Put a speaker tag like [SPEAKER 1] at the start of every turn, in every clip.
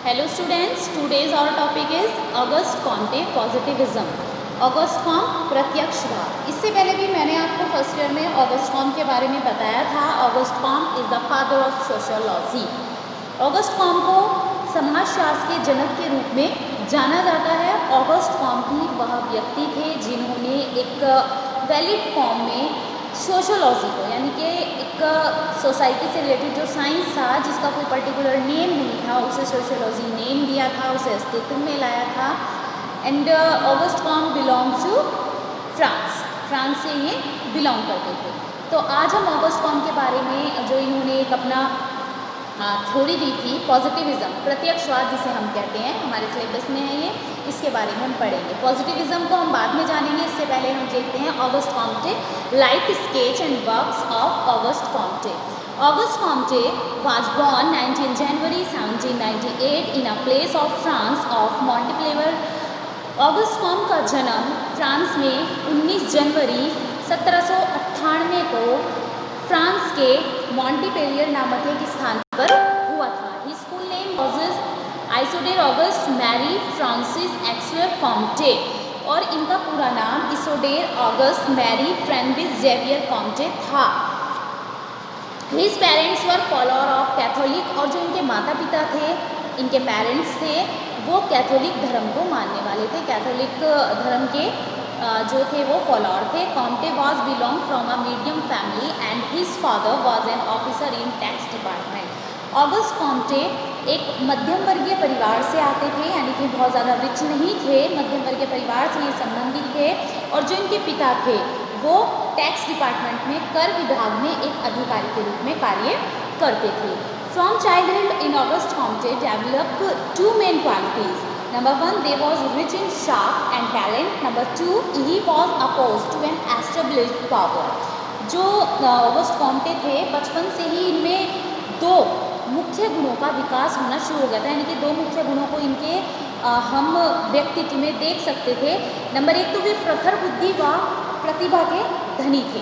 [SPEAKER 1] Hello students, today's our topic is Auguste Comte positivism. Auguste Comte प्रत्यक्षवाद। इससे पहले भी मैंने आपको फर्स्ट ईयर में ऑगस्ट कॉम्ट के बारे में बताया था। Auguste Comte is the father of sociology. Auguste Comte को समाजशास्त्र के जनक के रूप में जाना जाता है। ऑगस्ट कॉम्ट ही वह व्यक्ति थे जिन्होंने एक वैलिड फॉर्म में सोशियोलॉजी को, यानी कि एक सोसाइटी से रिलेटेड जो साइंस था जिसका कोई पर्टिकुलर नेम नहीं था, उसे सोशियोलॉजी नेम दिया था, उसे अस्तित्व में लाया था। And August Comte belong to France से ये बिलोंग करते थे। तो आज हम ऑगस्ट कॉम्ट के बारे में जो इन्होंने एक अपना थ्योरी दी थी, पॉजिटिविज्म, प्रत्यक्षवाद जिसे हम कहते हैं, हमारे सिलेबस में है ये, इसके बारे में हम पढ़ेंगे। पॉजिटिविज्म को हम बाद में जानेंगे, इससे पहले हम देखते हैं August Comte life sketch and works of Auguste Comte. August Comte was born 19 January 1798 in a place of France of Montpellier। August Comte का जन्म फ्रांस में 19 जनवरी 1798 को फ्रांस के मॉन्टेपेलियर नामक एक स्थान पर हुआ था। His full name was Isidore Auguste Marie Francis Xavier Comte, और इनका पूरा नाम Isidore Auguste Marie Francis Xavier Comte था। His parents were follower of Catholic, और जो इनके माता पिता थे, इनके पेरेंट्स थे, वो कैथोलिक धर्म को मानने वाले थे। कैथोलिक धर्म के जो थे वो फॉलोअर थे। Comte was belong from a medium family and his father was an officer in tax department. August Comte एक मध्यम वर्गीय परिवार से आते थे, यानी कि बहुत ज़्यादा रिच नहीं थे, मध्यम वर्गीय परिवार से ये संबंधित थे। और जो इनके पिता थे वो टैक्स डिपार्टमेंट में कर विभाग में एक अधिकारी के रूप में कार्य करते थे। From childhood in Auguste Comte developed two main qualities. Number one, they was rich in sharp and talent. Number two, he was opposed to an established power. जो ऑगस्ट कॉम्टे थे, बचपन से ही इनमें दो मुख्य गुणों का विकास होना शुरू हो गया था, यानी कि दो मुख्य गुणों को इनके हम व्यक्तित्व में देख सकते थे। नंबर एक, तो वे प्रखर बुद्धि व प्रतिभा के धनी थे,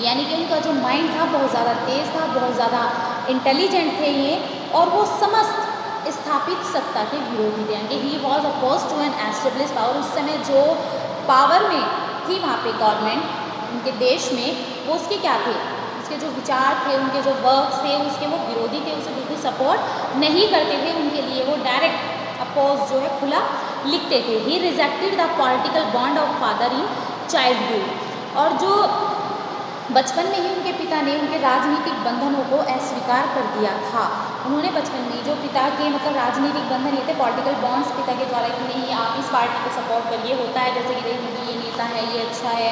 [SPEAKER 1] यानी कि उनका जो माइंड था बहुत ज़्यादा तेज़ था, बहुत ज़्यादा इंटेलिजेंट थे ये, और वो समस्त स्थापित सत्ता के विरोधी थे, यानी कि he was oppose to an establish power. उस समय जो पावर में थी वहाँ पे गवर्नमेंट उनके देश में, वो उसके क्या थे, उसके जो विचार थे, उनके जो वर्क्स थे, उसके वो विरोधी थे, उसे बिल्कुल सपोर्ट नहीं करते थे। उनके लिए वो डायरेक्ट अपोज जो है खुला लिखते थे। He rejected the political bond of father in childhood, और जो बचपन में ही उनके पिता ने उनके राजनीतिक बंधनों को अस्वीकार कर दिया था। उन्होंने बचपन में जो पिता के मतलब राजनीतिक बंधन ये थे, पॉलिटिकल बॉन्ड्स पिता के द्वारा कि नहीं आप इस पार्टी को सपोर्ट करिए, होता है जैसे कि नहीं ये नेता है, ये अच्छा है,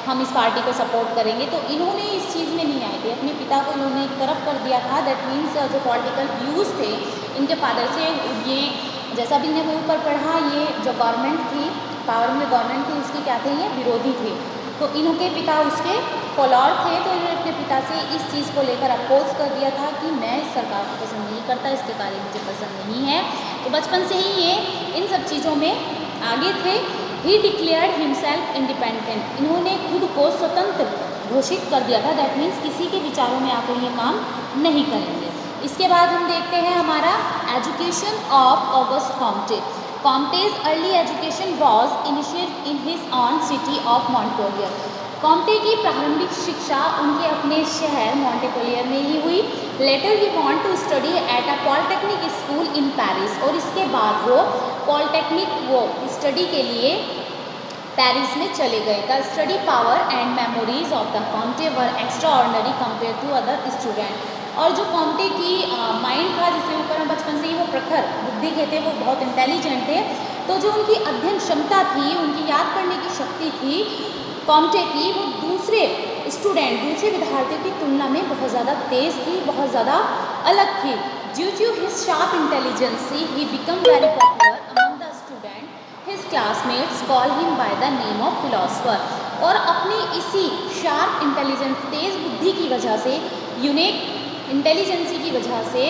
[SPEAKER 1] हम इस पार्टी को सपोर्ट करेंगे, तो इन्होंने इस चीज़ में नहीं आए थे। अपने पिता को इन्होंने एक तरफ कर दिया था। दैट मीन्स जो पॉलिटिकल व्यूज़ थे इनके फादर से, ये जैसा भी इन्हें ऊपर पढ़ा, ये जो गवर्नमेंट थी, पावर में गवर्नमेंट थी, उसके क्या थे, ये विरोधी थे। तो इनके पिता उसके फॉलोअर थे, तो इन्होंने अपने पिता से इस चीज़ को लेकर अपोज कर दिया था कि मैं इस सरकार को पसंद नहीं करता, इसके कार्य मुझे पसंद नहीं है। तो बचपन से ही ये इन सब चीज़ों में आगे थे। ही डिक्लेयर्ड हिमसेल्फ इंडिपेंडेंट, इन्होंने खुद को स्वतंत्र घोषित कर दिया था। दैट मीन्स किसी के विचारों में आकर ये काम नहीं करेंगे। इसके बाद हम देखते हैं हमारा education of Auguste Comte. Comte's early education was initiated in his own city of Montpellier. Comte की प्रारंभिक शिक्षा उनके अपने शहर मॉन्टेपेलियर में ही हुई। Later he want to study at a polytechnic school in Paris, और इसके बाद वो पॉलिटेक्निक वो स्टडी के लिए पेरिस में चले गए। The study power and memories of the Comte were extraordinary compare to other student. और जो कॉम्टे की माइंड था, जिसके ऊपर हम बचपन से ही वो प्रखर बुद्धि के थे, वो बहुत इंटेलिजेंट थे, तो जो उनकी अध्ययन क्षमता थी, उनकी याद करने की शक्ति थी कॉम्टे की, वो दूसरे स्टूडेंट, दूसरे विद्यार्थियों की तुलना में बहुत ज़्यादा तेज़ थी, बहुत ज़्यादा अलग थी। Due to his sharp intelligency he become very popular among the student. His classmates call him by the name of philosopher. और अपनी इसी शार्प इंटेलिजेंस, तेज़ बुद्धि की वजह से, यूनिक इंटेलिजेंसी की वजह से,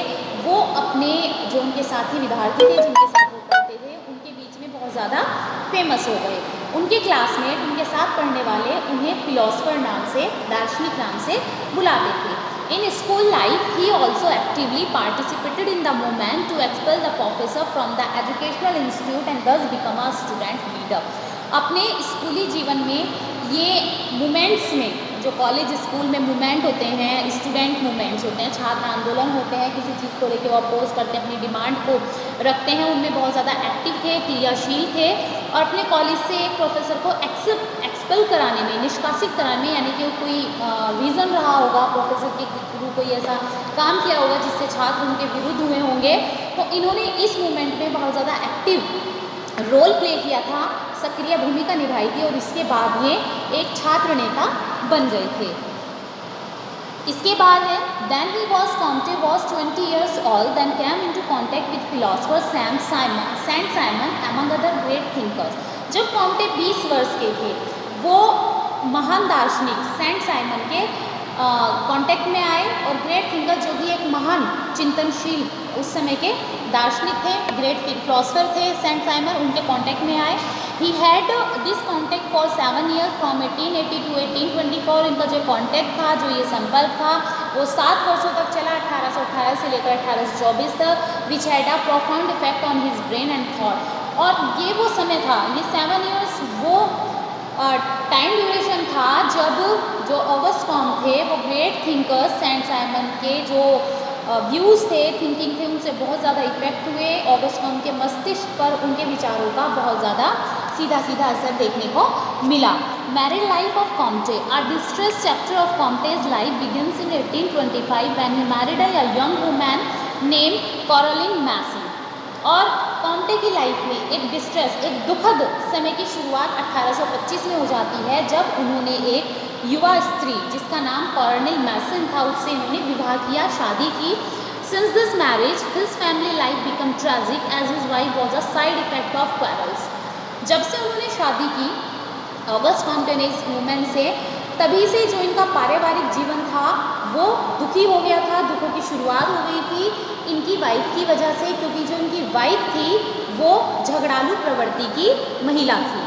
[SPEAKER 1] वो अपने जो उनके साथी विद्यार्थी थे, जिनके साथ वो पढ़ते थे, उनके बीच में बहुत ज़्यादा फेमस हो गए। उनके क्लासमेट, उनके साथ पढ़ने वाले उन्हें फिलोसफर नाम से, दार्शनिक नाम से बुलाते थे। In school life, he also actively participated in the movement to expel the professor from the educational institute and thus become a student leader. अपने स्कूली जीवन में ये मूवमेंट्स में, जो कॉलेज स्कूल में मूवमेंट होते हैं, स्टूडेंट मूवमेंट्स होते हैं, छात्र आंदोलन होते हैं, किसी चीज़ को लेकर वो अपोज करते हैं, अपनी डिमांड को रखते हैं, उनमें बहुत ज़्यादा एक्टिव थे, क्रियाशील थे और अपने कॉलेज से एक प्रोफेसर को एक्सपेल कराने में, निष्कासित कराने में, यानी कि कोई रीज़न रहा होगा, प्रोफेसर के थ्रू कोई ऐसा काम किया होगा जिससे छात्र उनके विरुद्ध हुए होंगे, तो इन्होंने इस मूवमेंट में बहुत ज़्यादा एक्टिव रोल प्ले किया था, सक्रिय भूमिका निभाई थी और इसके बाद ये एक छात्र नेता बन गए थे। इसके बाद है then he Comte was 20 years old, then came into contact with philosopher Saint Simon among other great thinkers. जब कॉम्टे 20 वर्ष के थे, वो महान दार्शनिक सेंट साइमन के कांटेक्ट में आए और ग्रेट थिंकर, जो कि एक महान चिंतनशील उस समय के दार्शनिक थे, ग्रेट फिलोसफर थे सेंट साइमन, उनके कांटेक्ट में आए। He had this contact for 7 years from 1880 to 1824। इनका जो कांटेक्ट था, जो ये संपर्क था, वो 7 वर्षों तक चला, 1818 से लेकर 1824 तक, which had a profound effect on his brain and thought. और ये वो समय था, ये 7 years वो टाइम ड्यूरेशन था जब जो ऑगस्ट कॉम्टे थे, वो ग्रेट थिंकर्स सेंट साइमन के जो व्यूज़ थे, थिंकिंग थे, उनसे बहुत ज़्यादा इफेक्ट हुए। ऑगस्ट कॉम्टे के मस्तिष्क पर उनके विचारों का बहुत ज़्यादा सीधा सीधा असर देखने को मिला। Married life of Comte, a distress chapter of Comte's life begins in 1825 when he married a young woman name Caroline Massin. और कॉम्टे की लाइफ में एक डिस्ट्रेस, एक दुखद समय की शुरुआत 1825 में हो जाती है, जब उन्होंने एक युवा स्त्री जिसका नाम कोरलिन मैसन था, उससे इन्होंने विवाह किया, शादी की। Since this marriage his family life become tragic as his wife was a side effect of quarrels. जब से उन्होंने शादी की ऑगस्ट कॉम्टे ने इस मूवमेंट से, तभी से जो इनका पारिवारिक जीवन था वो दुखी हो गया था, दुखों की शुरुआत हो गई थी इनकी वाइफ की वजह से, क्योंकि जो इनकी वाइफ थी वो झगड़ालू प्रवृत्ति की महिला थी,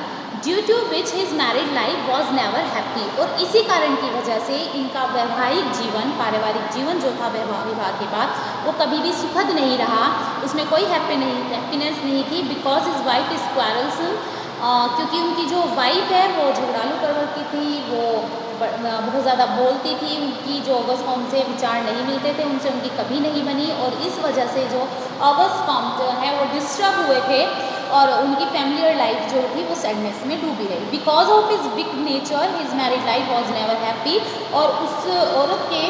[SPEAKER 1] due to which his married life was never happy. और इसी कारण की वजह से इनका वैवाहिक जीवन, पारिवारिक जीवन जो था विवाह के बाद, वो कभी भी सुखद नहीं रहा, उसमें कोई हैप्पीनेस नहीं थी। बिकॉज हिज वाइफ इज क्वारल्सन, क्योंकि उनकी जो वाइफ है वो झगड़ालू प्रवृत्ति थी, वो बहुत ज़्यादा बोलती थी, उनकी जो ऑगस्ट कॉम्टे से विचार नहीं मिलते थे, उनसे उनकी कभी नहीं बनी, और इस वजह से जो ऑगस्ट कॉम्टे है वो डिस्टर्ब हुए थे और उनकी फैमिली लाइफ जो थी वो सैडनेस में डूबी रही। Because of his weak nature his married life was never happy. और उस औरत के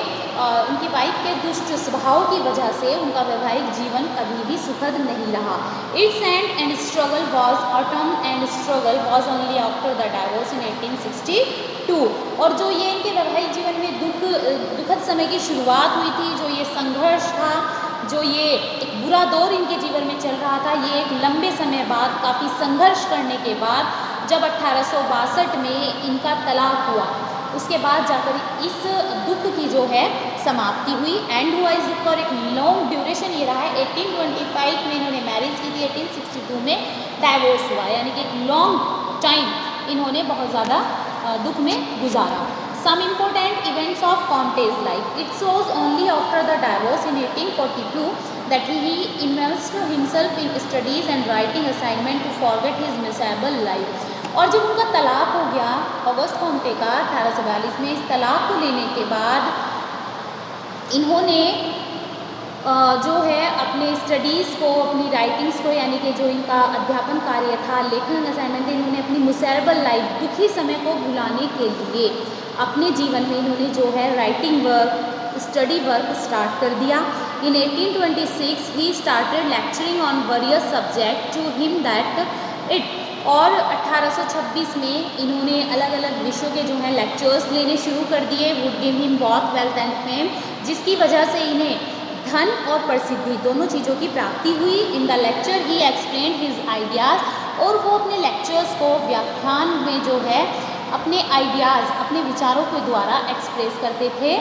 [SPEAKER 1] उनकी वाइफ के दुष्ट स्वभाव की वजह से उनका वैवाहिक जीवन कभी भी सुखद नहीं रहा। Its end struggle was autumn and struggle was only after the divorce in 1862। और जो ये इनके वैवाहिक जीवन में दुखद समय की शुरुआत हुई थी, जो ये संघर्ष था, जो ये एक बुरा दौर इनके जीवन में चल रहा था, ये एक लंबे समय बाद, काफ़ी संघर्ष करने के बाद, जब 1862 में इनका तलाक हुआ, उसके बाद जाकर इस दुख की जो है समाप्ति हुई। एंड हुआ इस दुख पर एक लॉन्ग ड्यूरेशन ये रहा है। 1825 में इन्होंने मैरिज की थी, 1862 में डाइवोर्स हुआ, यानी कि एक लॉन्ग टाइम इन्होंने बहुत ज़्यादा दुख में गुजारा। Some important events of Comte's life. It shows only after the divorce in 1842 that he immersed himself in studies and writing assignment to forget his miserable life. और जब उनका तलाक हो गया ऑगस्ट कॉम्टे का 1842 में, इस तलाक को लेने के बाद इन्होंने जो है अपने स्टडीज़ को, अपनी राइटिंग्स को, यानी कि जो इनका अध्यापन कार्य था, लेखन असाइनमेंट, इन्होंने अपनी मिसेरेबल लाइफ, दुखी समय को भुलाने के लिए अपने जीवन में इन्होंने जो है writing work, study work start कर दिया। In 1826 he started lecturing on various subject to him that it. और 1826 में इन्होंने अलग अलग विषयों के जो हैं लेक्चर्स लेने शुरू कर दिए। Would give him both wealth and fame, जिसकी वजह से इन्हें धन और प्रसिद्धि दोनों चीज़ों की प्राप्ति हुई। In the lecture he explain his ideas, और वो अपने लेक्चर्स को व्याख्यान में जो है अपने आइडियाज़, अपने विचारों के द्वारा एक्सप्रेस करते थे।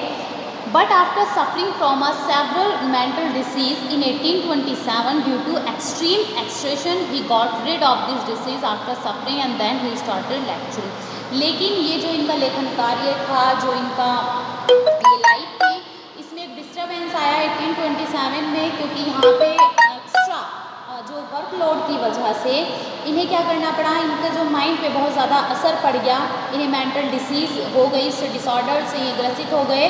[SPEAKER 1] But after suffering from a several mental disease in 1827 due to extreme extraction he got rid of this disease after suffering and then he started lecturing. लेकिन ये जो इनका लेखन कार्य था, जो इनका ये लाइफ थी, डिफरेंस आया 1827 में, क्योंकि यहाँ पे एक्स्ट्रा जो वर्कलोड की वजह से इन्हें क्या करना पड़ा, इनके जो माइंड पे बहुत ज़्यादा असर पड़ गया, इन्हें मेंटल डिसीज़ हो गई, इस डिसऑर्डर से ये ग्रसित हो गए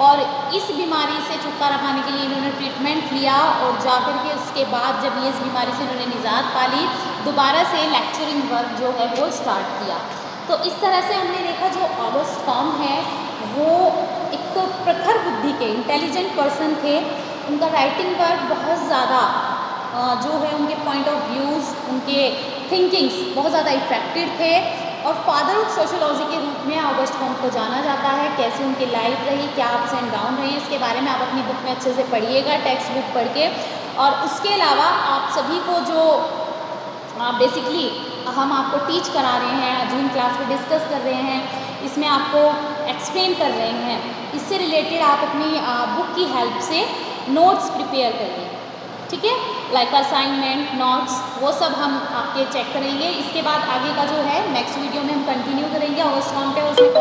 [SPEAKER 1] और इस बीमारी से छुटकारा पाने के लिए इन्होंने ट्रीटमेंट लिया और जाकर के उसके बाद जब ये इस बीमारी से इन्होंने निजात पा ली, दोबारा से लेक्चरिंग वर्क जो है वो स्टार्ट किया। तो इस तरह से हमने देखा जो ऑगस्ट कॉम्ट है वो एक प्रखर बुद्धि के इंटेलिजेंट पर्सन थे। उनका राइटिंग वर्क बहुत ज़्यादा जो है उनके पॉइंट ऑफ व्यूज़, उनके थिंकिंग्स बहुत ज़्यादा इफ़ेक्टिव थे और फादर ऑफ सोशोलॉजी के रूप में ऑगस्ट कॉम्ट को जाना जाता है। कैसे उनकी लाइफ रही, क्या अप्स एंड डाउन रही, इसके बारे में आप अपनी बुक में अच्छे से पढ़िएगा, टेक्स्ट बुक पढ़ के। और उसके अलावा आप सभी को जो बेसिकली हम आपको टीच करा रहे हैं, जून क्लास में डिस्कस कर रहे हैं, इसमें आपको एक्सप्लेन कर रहे हैं, इससे रिलेटेड आप अपनी बुक की हेल्प से नोट्स प्रिपेयर करिए, ठीक है, लाइक असाइनमेंट नोट्स वो सब हम आपके चेक करेंगे। इसके बाद आगे का जो है नेक्स्ट वीडियो में हम कंटिन्यू करेंगे। ऑगस्ट कॉम्ट है उसमें